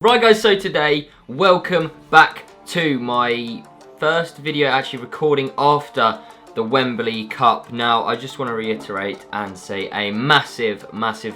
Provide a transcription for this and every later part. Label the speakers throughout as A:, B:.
A: Right guys, so today, welcome back to my first video actually recording after the Wembley Cup. Now, I just want to reiterate and say a massive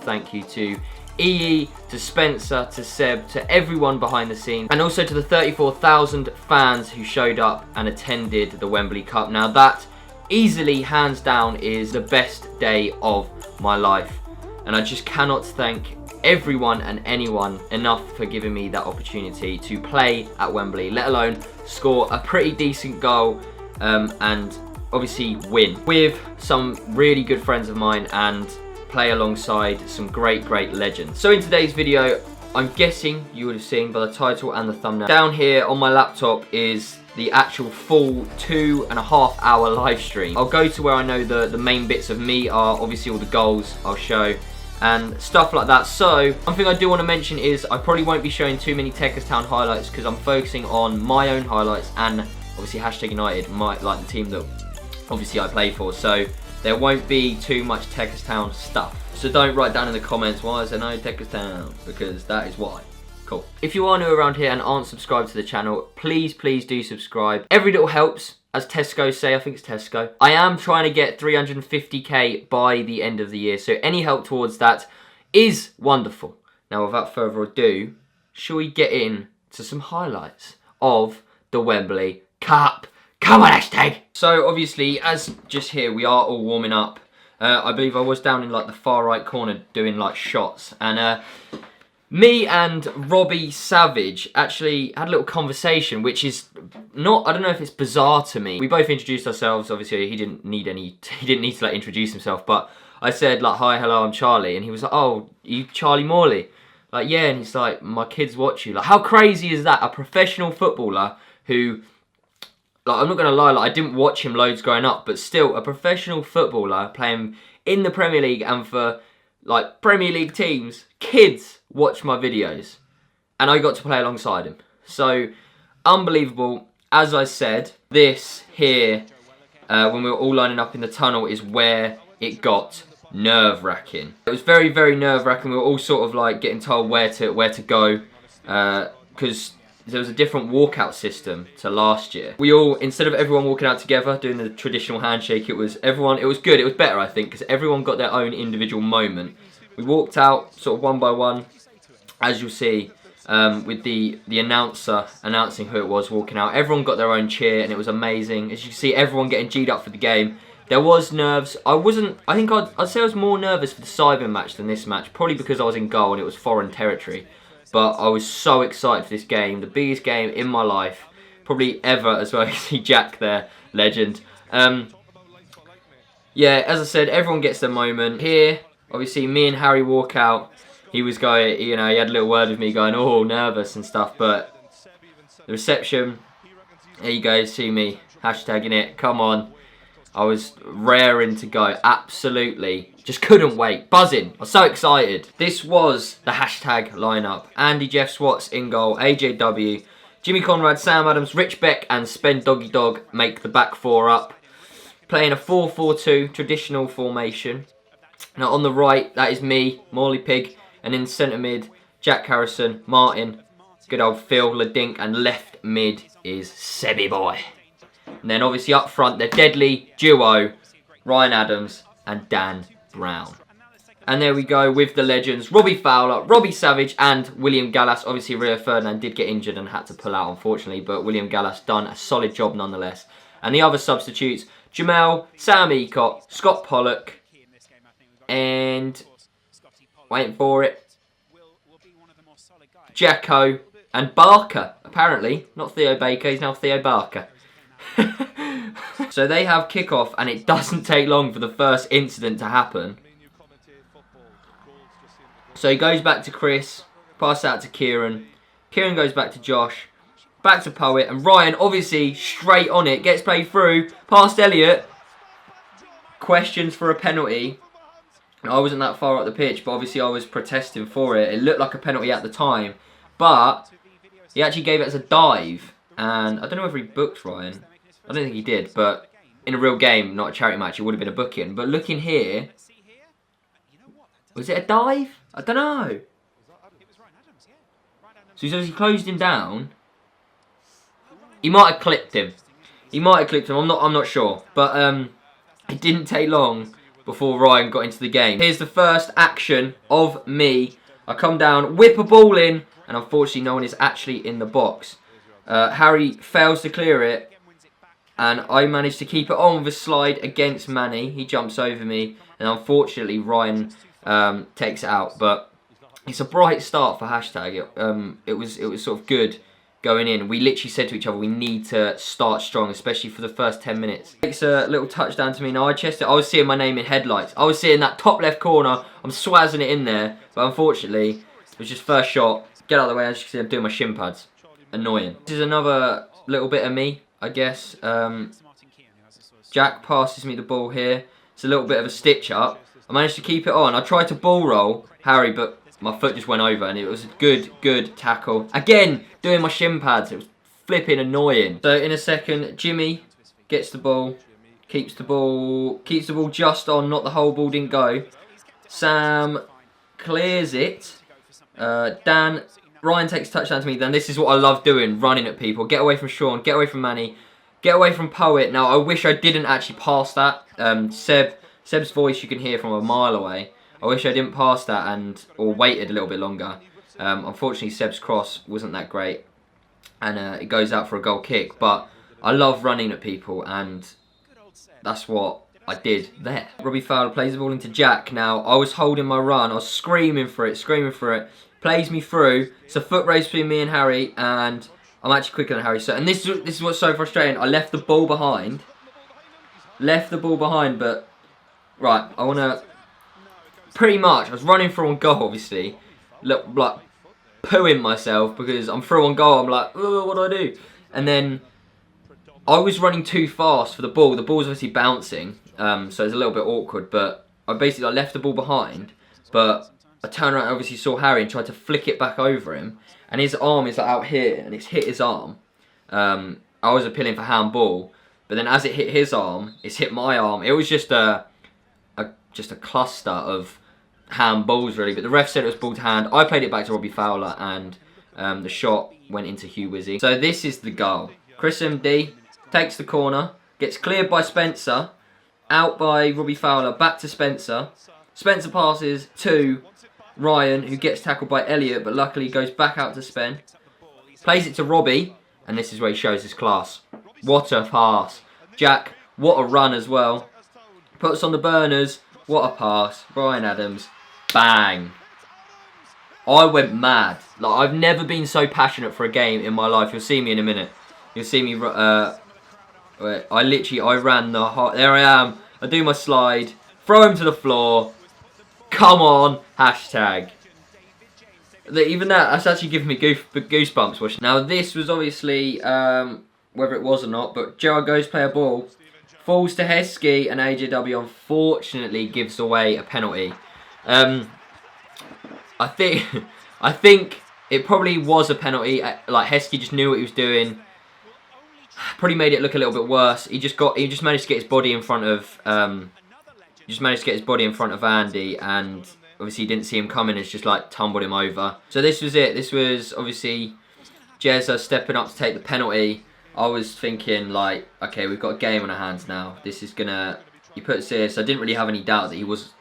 A: thank you to EE, to Spencer, to Seb, to everyone behind the scenes, and also to the 34,000 fans who showed up and attended the Wembley Cup. Now that, easily, hands down, is the best day of my life. And I just cannot thank everyone and anyone enough for giving me that opportunity to play at Wembley, let alone score a pretty decent goal and obviously win with some really good friends of mine and play alongside some great legends. So in today's video, I'm guessing you would have seen by the title and the thumbnail, down here on my laptop is the actual full 2.5 hour live stream. I'll go to where I know the main bits of me are, obviously all the goals I'll show and stuff like that. So one thing I do want to mention is I probably won't be showing too many Town highlights because I'm focusing on my own highlights and obviously #United, like the team that obviously I play for. So there won't be too much Town stuff. So don't write down in the comments why is there no Town, because that is why. Cool. If you are new around here and aren't subscribed to the channel, please do subscribe. Every little helps. As Tesco say, I think it's Tesco. I am trying to get 350k by the end of the year, so any help towards that is wonderful. Now, without further ado, shall we get in to some highlights of the Wembley Cup? Come on, #! So, obviously, as just here, we are all warming up. I believe I was down in like the far right corner doing like shots, and me and Robbie Savage actually had a little conversation, which is not, I don't know if it's bizarre to me. We both introduced ourselves. Obviously, he didn't need to like introduce himself, but I said like, "Hi, hello, I'm Charlie," and he was like, "Oh, you Charlie Morley?" Like, yeah, and he's like, "My kids watch you." Like, how crazy is that? A professional footballer who, like, I'm not gonna lie, like, I didn't watch him loads growing up, but still, a professional footballer playing in the Premier League and for like Premier League teams, kids watch my videos, and I got to play alongside him. So, unbelievable. As I said, this here, when we were all lining up in the tunnel, is where it got nerve-wracking. It was very nerve-wracking. We were all sort of like getting told where to go, because there was a different walkout system to last year. We all, instead of everyone walking out together doing the traditional handshake, it was everyone. It was good. It was better, I think, because everyone got their own individual moment. We walked out sort of one by one, as you'll see, with the announcer announcing who it was walking out. Everyone got their own cheer, and it was amazing. As you can see, everyone getting G'd up for the game. There was nerves. I think I'd say I was more nervous for the Simon match than this match, probably because I was in goal and it was foreign territory. But I was so excited for this game, the biggest game in my life, probably ever as well. You see Jack there, legend. Yeah, as I said, everyone gets their moment. Here, obviously, me and Harry walk out. He was going, you know, he had a little word with me going, oh, nervous and stuff. But the reception, there you go, see me, hashtagging it, come on. I was raring to go, absolutely. Just couldn't wait, buzzing. I was so excited. This was the hashtag lineup. Andy Jeff Swats in goal, AJW, Jimmy Conrad, Sam Adams, Rich Beck and Spen Doggy Dog make the back four up. Playing a 4-4-2 traditional formation. Now on the right, that is me, Morley Pig, and in centre mid, Jack Harrison, Martin, good old Phil, Ladink, and left mid is Sebby Boy. And then obviously up front, the deadly duo, Ryan Adams and Dan Brown. And there we go with the legends, Robbie Fowler, Robbie Savage and William Gallas. Obviously Rio Ferdinand did get injured and had to pull out unfortunately, but William Gallas done a solid job nonetheless. And the other substitutes, Jamel, Sam Ecott, Scott Pollock, and, waiting for it, Jacko and Barker, apparently. Not Theo Baker, he's now Theo Barker. So they have kickoff and it doesn't take long for the first incident to happen. So he goes back to Chris, pass out to Kieran. Kieran goes back to Josh, back to Poet, and Ryan obviously straight on it, gets played through, past Elliot. Questions for a penalty. I wasn't that far up the pitch, but obviously I was protesting for it. It looked like a penalty at the time, but he actually gave it as a dive. And I don't know whether he booked Ryan. I don't think he did, but in a real game, not a charity match, it would have been a booking. But looking here, was it a dive? I don't know. So he's obviously closed him down. He might have clipped him. I'm not sure. But it didn't take long before Ryan got into the game. Here's the first action of me. I come down, whip a ball in, and unfortunately no one is actually in the box. Harry fails to clear it, and I managed to keep it on with a slide against Manny. He jumps over me, and unfortunately Ryan takes it out. But it's a bright start for hashtag. It was sort of good going in. We literally said to each other, we need to start strong, especially for the first 10 minutes. Takes a little touchdown to me. Now I chested. I was seeing my name in headlights. I was seeing that top left corner. I'm swazzing it in there, but unfortunately it was just first shot. Get out of the way. As you can see, I'm doing my shin pads. Annoying. This is another little bit of me, I guess. Jack passes me the ball here. It's a little bit of a stitch up. I managed to keep it on. I tried to ball roll Harry, but my foot just went over, and it was a good tackle. Again, doing my shin pads. It was flipping annoying. So in a second, Jimmy gets the ball, keeps the ball just on, not the whole ball didn't go. Sam clears it. Ryan takes a touchdown to me. Then this is what I love doing, running at people. Get away from Sean, get away from Manny, get away from Poet. Now I wish I didn't actually pass that. Seb's voice you can hear from a mile away. I wish I didn't pass that or waited a little bit longer. Unfortunately, Seb's cross wasn't that great, and it goes out for a goal kick. But I love running at people, and that's what I did there. Robbie Fowler plays the ball into Jack. Now I was holding my run. I was screaming for it. Plays me through. It's a foot race between me and Harry, and I'm actually quicker than Harry. So, and this is what's so frustrating. I left the ball behind. But right, I want to. Pretty much, I was running through on goal, obviously. Look, like, pooing myself because I'm through on goal. I'm like, oh, what do I do? And then I was running too fast for the ball. The ball's obviously bouncing, so it's a little bit awkward. But I left the ball behind. But I turned around and obviously saw Harry and tried to flick it back over him. And his arm is like out here, and it's hit his arm. I was appealing for handball. But then as it hit his arm, it's hit my arm. It was just a cluster of handballs really, but the ref said it was ball to hand. I played it back to Robbie Fowler, and the shot went into Hugh Wizzy. So this is the goal. Chris MD takes the corner, gets cleared by Spencer, out by Robbie Fowler, back to Spencer. Spencer passes to Ryan, who gets tackled by Elliot, but luckily goes back out to Spen. Plays it to Robbie, and this is where he shows his class. What a pass. Jack, what a run as well. Puts on the burners. What a pass. Brian Adams. Bang. I went mad. Like, I've never been so passionate for a game in my life. You'll see me in a minute. You'll see me. I ran the heart. There I am. I do my slide. Throw him to the floor. Come on. Hashtag. Even that's actually giving me goosebumps. Now, this was obviously, whether it was or not, but Gerard goes play a ball. Falls to Heskey, and AJW unfortunately gives away a penalty. I think it probably was a penalty. Like, Heskey just knew what he was doing. Probably made it look a little bit worse. He just managed to get his body in front of Andy, and obviously he didn't see him coming. It's just like tumbled him over. So this was it. This was obviously Jezza stepping up to take the penalty. I was thinking, like, okay, we've got a game on our hands now. This is gonna. He puts this. I didn't really have any doubt that he wasn't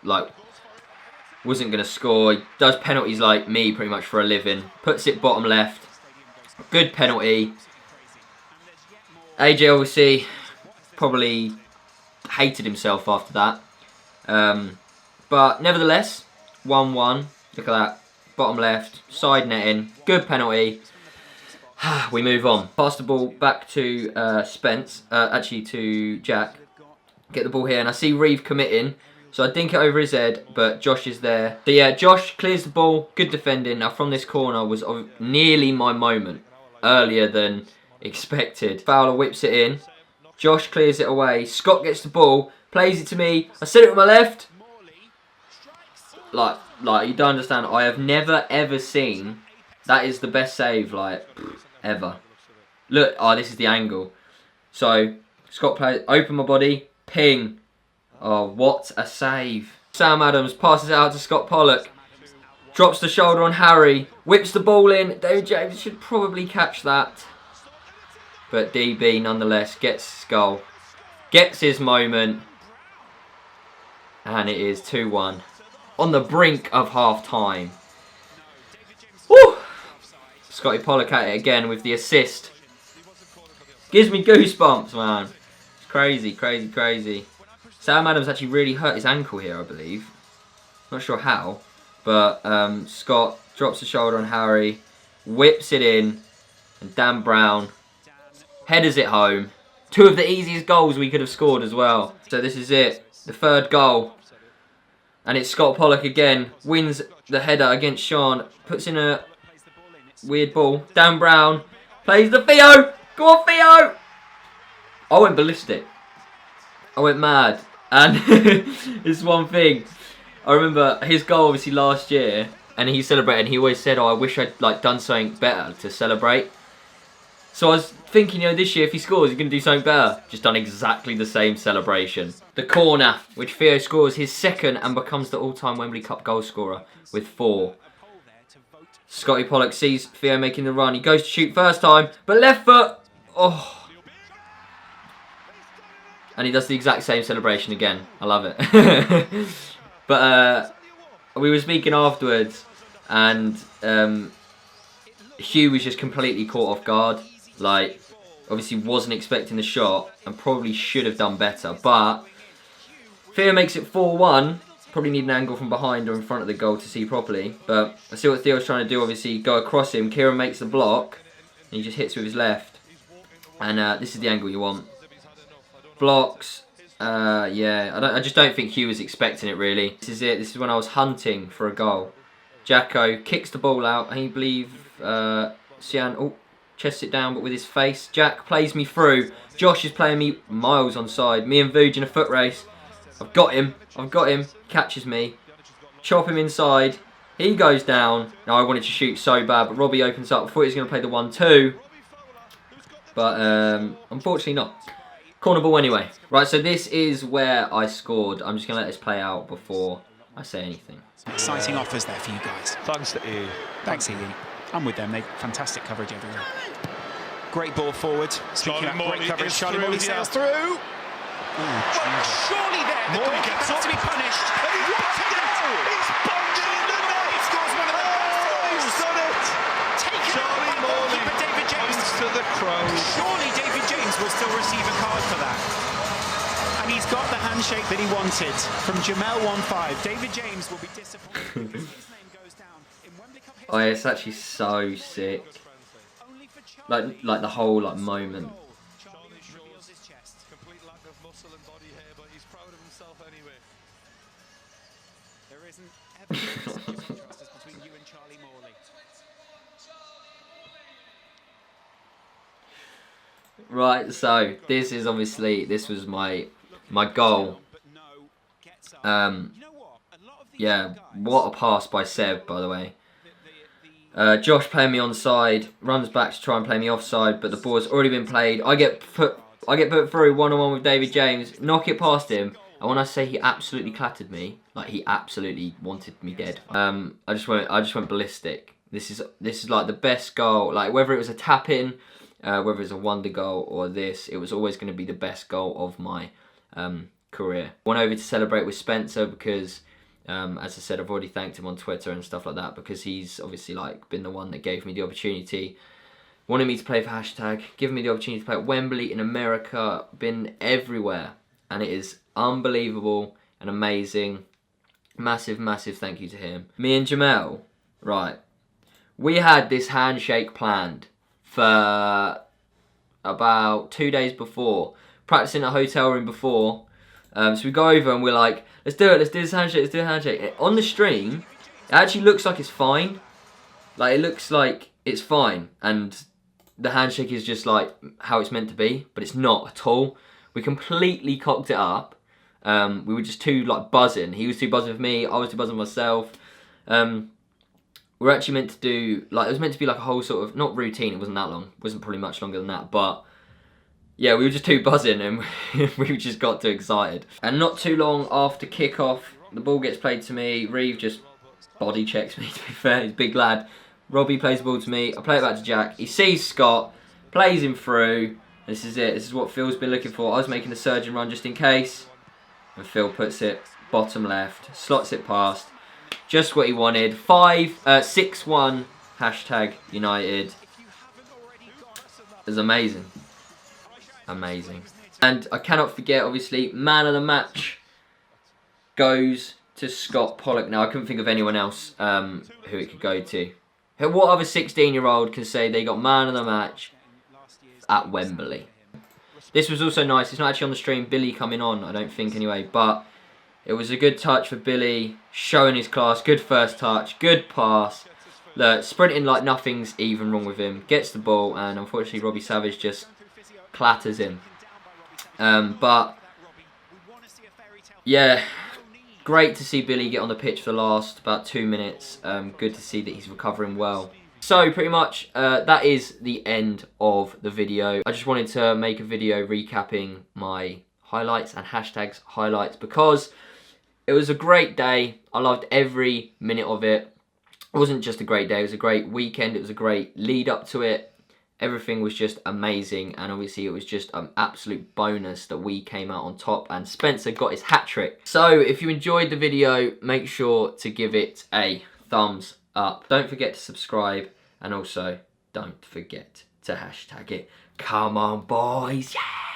A: gonna score. He does penalties like me pretty much for a living. Puts it bottom left. Good penalty. AJ obviously probably hated himself after that. But nevertheless, 1-1. Look at that. Bottom left. Side netting. Good penalty. We move on. Pass the ball back to to Jack. Get the ball here, and I see Reeve committing, so I dink it over his head, but Josh is there. So yeah, Josh clears the ball. Good defending. Now from this corner was nearly my moment, earlier than expected. Fowler whips it in. Josh clears it away. Scott gets the ball, plays it to me. I set it with my left. Like you don't understand. I have never ever seen. That is the best save, like, ever. Look, this is the angle. So, Scott plays, open my body, ping. Oh, what a save. Sam Adams passes it out to Scott Pollock. Drops the shoulder on Harry. Whips the ball in. David James should probably catch that. But DB nonetheless gets his goal. Gets his moment. And it is 2-1. On the brink of half time. Woo! Scotty Pollock at it again with the assist. Gives me goosebumps, man. It's crazy, crazy, crazy. Sam Adams actually really hurt his ankle here, I believe. Not sure how. But Scott drops the shoulder on Harry. Whips it in. And Dan Brown headers it home. 2 of the easiest goals we could have scored as well. So this is it. The 3rd goal. And it's Scott Pollock again. Wins the header against Sean. Puts in a weird ball. Dan Brown plays the Theo. Go on, Theo. I went ballistic. I went mad. And it's one thing. I remember his goal obviously last year. And he celebrated. And he always said, oh, I wish I'd done something better to celebrate. So I was thinking, this year if he scores, he's going to do something better. Just done exactly the same celebration. The corner, which Theo scores his 2nd and becomes the all-time Wembley Cup goal scorer with 4. Scotty Pollock sees Theo making the run. He goes to shoot first time, but left foot. Oh. And he does the exact same celebration again. I love it. But we were speaking afterwards, and Hugh was just completely caught off guard. Like, obviously wasn't expecting the shot and probably should have done better. But Theo makes it 4-1. Probably need an angle from behind or in front of the goal to see properly. But I see what Theo's trying to do, obviously. Go across him. Kieran makes the block. And he just hits with his left. And this is the angle you want. Blocks. Yeah, I just don't think Hugh was expecting it, really. This is it. This is when I was hunting for a goal. Jacko kicks the ball out. I believe Sian chests it down, but with his face. Jack plays me through. Josh is playing me miles onside. Me and Vuj in a foot race. I've got him. Catches me. Chop him inside. He goes down. Now I wanted to shoot so bad, but Robbie opens up. I thought he was going to play the 1-2. But unfortunately not. Corner ball anyway. Right, so this is where I scored. I'm just going to let this play out before I say anything.
B: Exciting offers there for you guys.
C: Thanks to E.
B: Thanks, E. I'm with them. They've fantastic coverage everywhere. Great ball forward. Speaking of great coverage, Charlie Morley sails through. Surely there, the goalkeeper has to be punished. What a goal!
C: He's bombed it in the net!
B: He scores one of the best.
C: He's done it!
B: Taken
C: Charlie
B: out by
C: Morley
B: goalkeeper David James.
C: points to the Crows.
B: Surely David James will still receive a card for that. And he's got the handshake that he wanted from Jamel15. David James will be disappointed. His name goes down in Wembley Cup.
A: Oh, it's actually so sick. Like the whole moment.
C: Complete lack of muscle and body hair, but he's proud of himself anyway.
B: There isn't ever contrast between you and Charlie Morley.
A: Right, so this is obviously was my goal. Yeah, what a pass by Seb, by the way. Josh playing me onside, runs back to try and play me offside, but the ball has already been played. I get put through one-on-one with David James, knock it past him, and when I say he absolutely clattered me, like he absolutely wanted me dead. I just went ballistic. This is like the best goal. Like whether it was a tap in, whether it was a wonder goal or this, it was always going to be the best goal of my career. Went over to celebrate with Spencer because, as I said, I've already thanked him on Twitter and stuff like that because he's obviously like been the one that gave me the opportunity, wanted me to play for hashtag, given me the opportunity to play at Wembley in America, been everywhere, and it is unbelievable and amazing. Massive, massive thank you to him. Me and Jamel, right, we had this handshake planned for about 2 days before, practicing at a hotel room before. So we go over and we're like, let's do it, let's do this handshake, let's do a handshake. On the stream, it actually looks like it's fine. Like, it looks like it's fine. And the handshake is just like how it's meant to be, but it's not at all. We completely cocked it up. We were just too like buzzing. He was too buzzing with me, I was too buzzing with myself. We're actually meant to do, like, it was meant to be like a whole sort of, not routine, it wasn't that long. It wasn't probably much longer than that, but yeah, we were just too buzzing and we just got too excited. And not too long after kickoff, the ball gets played to me. Reeve just body checks me, to be fair. He's a big lad. Robbie plays the ball to me. I play it back to Jack. He sees Scott, plays him through. This is it. This is what Phil's been looking for. I was making the surgeon run just in case. And Phil puts it bottom left, slots it past. Just what he wanted. 6-1 hashtag United. It was amazing. Amazing. And I cannot forget, obviously, man of the match goes to Scott Pollock. Now, I couldn't think of anyone else who it could go to. What other 16-year-old can say they got man of the match at Wembley? This was also nice. It's not actually on the stream, Billy coming on, I don't think anyway. But it was a good touch for Billy, showing his class. Good first touch, good pass. Look, sprinting like nothing's even wrong with him. Gets the ball, and unfortunately Robbie Savage just clatters him. But yeah, great to see Billy get on the pitch for the last about 2 minutes. Good to see that he's recovering well. So pretty much that is the end of the video. I just wanted to make a video recapping my highlights and hashtags highlights because it was a great day. I loved every minute of it. It wasn't just a great day, it was a great weekend. It was a great lead up to it. Everything was just amazing, and obviously it was just an absolute bonus that we came out on top and Spencer got his hat-trick. So if you enjoyed the video, make sure to give it a thumbs up. Don't forget to subscribe, and also don't forget to hashtag it. Come on, boys, yeah!